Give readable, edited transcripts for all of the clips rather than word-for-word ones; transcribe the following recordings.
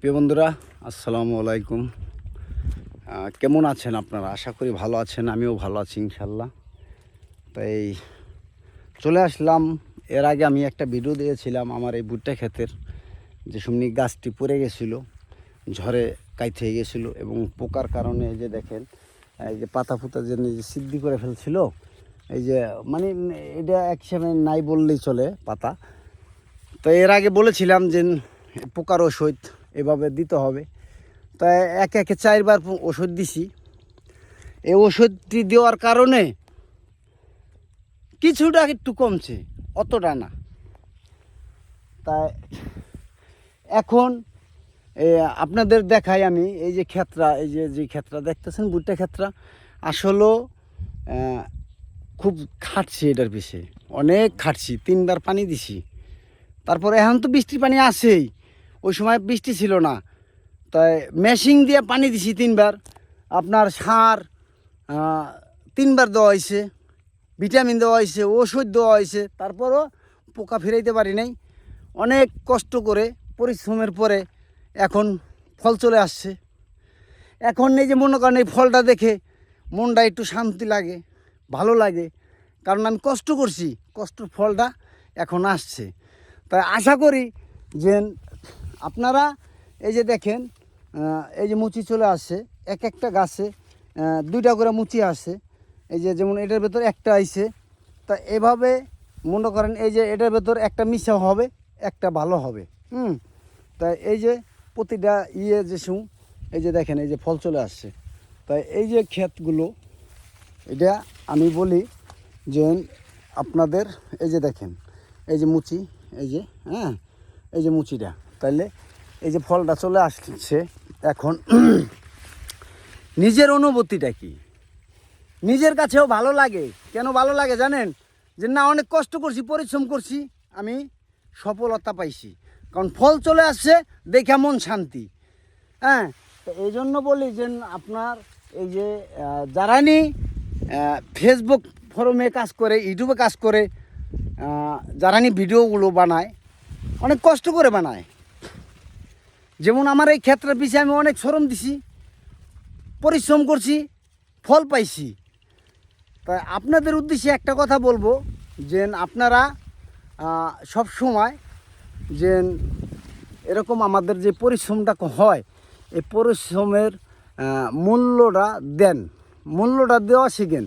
প্রিয় বন্ধুরা, আসসালামু আলাইকুম। কেমন আছেন আপনারা? আশা করি ভালো আছেন। আমিও ভালো আছি ইনশাল্লাহ। তাই চলে আসলাম। এর আগে আমি একটা ভিডিও দিয়েছিলাম আমার এই ভুট্টা ক্ষেতের, যে সুমনি গাছটি পড়ে গেছিলো, ঝড়ে কাইতে হয়ে গেছিলো এবং পোকার কারণে এই যে দেখেন, এই যে পাতা ফুতা যে সিদ্ধি করে ফেলছিল, এই যে মানে এটা এক হিসাবে নাই বললেই চলে পাতা। তো এর আগে বলেছিলাম যে পোকার ওষুধ এভাবে দিতে হবে। তাই একে একে 4বার ওষুধ দিছি। এই ওষুধটি দেওয়ার কারণে কিছুটা একটু কমছে, অতটা না। তাই এখন আপনাদের দেখাই আমি এই যে ক্ষেত্রা, এই যে ক্ষেত্রা দেখতেছেন, ভুট্টা ক্ষেত্রা, আসলেও খুব খাটছি এটার পিছে, অনেক খাটছি। 3বার পানি দিছি। তারপরে এখন তো বৃষ্টির পানি আসেই, ওই সময় বৃষ্টি ছিল না, তাই মেশিন দিয়ে পানি দিছি 3বার। আপনার সার 3বার দেওয়া হয়েছে, ভিটামিন দেওয়া হয়েছে, ওষুধ দেওয়া হয়েছে, তারপরও পোকা ফিরাইতে পারি নাই। অনেক কষ্ট করে পরিশ্রমের পরে এখন ফল চলে আসছে। এখন এই যে মনে করেন এই ফলটা দেখে মনটা একটু শান্তি লাগে, ভালো লাগে, কারণ আমি কষ্ট করছি, কষ্টর ফলটা এখন আসছে। তাই আশা করি যে আপনারা এই যে দেখেন, এই যে মুচি চলে আসছে, এক একটা গাছে 2টা করে মুচি আসছে। এই যে যেমন এটার ভেতর একটা আইছে। তা এভাবে মনে করেন এই যে এটার ভেতর একটা মিশা হবে, একটা ভালো হবে। তাই এই যে প্রতিটা যে এই যে দেখেন এই যে ফল চলে আসছে। তাই এই যে ক্ষেতগুলো, এটা আমি বলি যে আপনাদের এই যে দেখেন এই যে মুচি, এই যে এই যে মুচিটা, তাইলে এই যে ফলটা চলে আসছে। এখন নিজের অনুভূতিটা কি, নিজের কাছেও ভালো লাগে। কেন ভালো লাগে জানেন? যে না, অনেক কষ্ট করছি, পরিশ্রম করছি, আমি সফলতা পাইছি, কারণ ফল চলে আসছে, দেখে মন শান্তি। তো এই জন্য বলি যে আপনার এই যে যারা ফেসবুক ফোরামে কাজ করে, ইউটিউবে কাজ করে, যারা ভিডিওগুলো বানায়, অনেক কষ্ট করে বানায়। যেমন আমার এই ক্ষেত্রের পিছিয়ে আমি অনেক শ্রম দিছি, পরিশ্রম করছি, ফল পাইছি। তাই আপনাদের উদ্দেশ্যে একটা কথা বলবো যে আপনারা সব সময় যে এরকম আমাদের যে পরিশ্রমটা হয়, এই পরিশ্রমের মূল্যটা দেন, মূল্যটা দেওয়া শিখেন।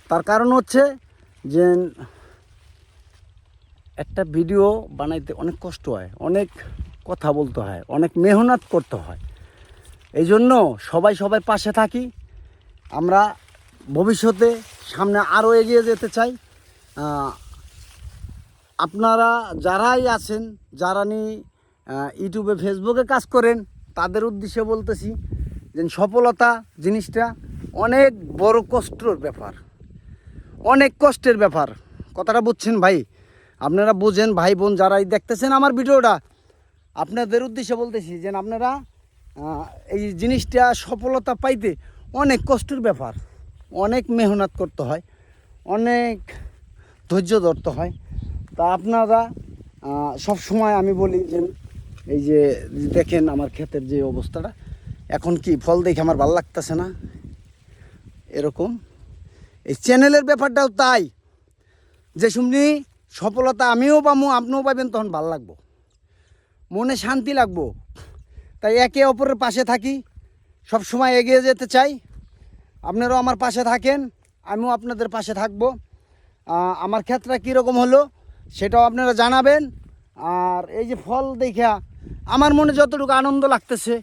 তার কারণ হচ্ছে যে একটা ভিডিও বানাইতে অনেক কষ্ট হয়, অনেক কথা বলতে হয়, অনেক মেহনত করতে হয়। এই জন্য সবাই পাশে থাকি। আমরা ভবিষ্যতে সামনে আরও এগিয়ে যেতে চাই। আপনারা যারাই আছেন, যারা ইউটিউবে ফেসবুকে কাজ করেন, তাদের উদ্দেশ্যে বলতেছি যে সফলতা জিনিসটা অনেক বড় কষ্টের ব্যাপার, অনেক কষ্টের ব্যাপার। কথাটা বুঝছেন ভাই? আপনারা বুঝেন ভাই বোন যারাই দেখতেছেন আমার ভিডিওটা, আপনাদের উদ্দেশ্যে বলতেছি যে আপনারা এই জিনিসটা সফলতা পাইতে অনেক কষ্টের ব্যাপার, অনেক মেহনত করতে হয়, অনেক ধৈর্য ধরতে হয়। তা আপনারা সব সময় আমি বলি যে এই যে দেখেন আমার ক্ষেতের যে অবস্থাটা, এখন কি ফল দেখে আমার ভালো লাগতেছে না? এরকম এই চ্যানেলের ব্যাপারটাও তাই, যে শুনি সফলতা আমিও পাবো, আপনিও পাবেন, তখন ভালো লাগবো, মনে শান্তি লাগবো। তাই একে অপরের পাশে থাকি, সব সময় এগিয়ে যেতে চাই। আপনারাও আমার পাশে থাকেন, আমিও আপনাদের পাশে থাকবো। আমার ক্ষেত্রে কীরকম হলো সেটাও আপনারা জানাবেন। আর এই যে ফল দেখা আমার মনে যতটুকু আনন্দ লাগতেছে,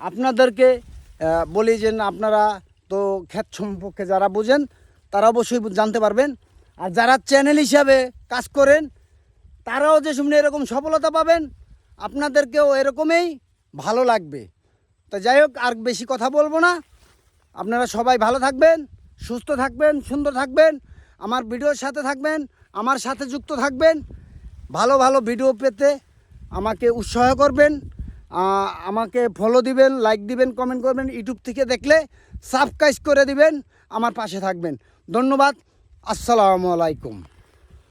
আপনাদেরকে বলি যে আপনারা তো ক্ষেত সম্পর্কে যারা বুঝেন তারা অবশ্যই জানতে পারবেন। আর যারা চ্যানেল হিসাবে কাজ করেন তারাও যে শুনে এরকম সফলতা পাবেন, আপনাদেরকেও এরকমই ভালো লাগবে। তো যাই হোক, আর বেশি কথা বলবো না। আপনারা সবাই ভালো থাকবেন, সুস্থ থাকবেন, সুন্দর থাকবেন, আমার ভিডিওর সাথে থাকবেন, আমার সাথে যুক্ত থাকবেন। ভালো ভালো ভিডিও পেতে আমাকে উৎসাহ করবেন, আমাকে ফলো দিবেন, লাইক দিবেন, কমেন্ট করবেন। ইউটিউব থেকে দেখলে সাবস্ক্রাইব করে দিবেন, আমার পাশে থাকবেন। ধন্যবাদ। আসসালামু আলাইকুম।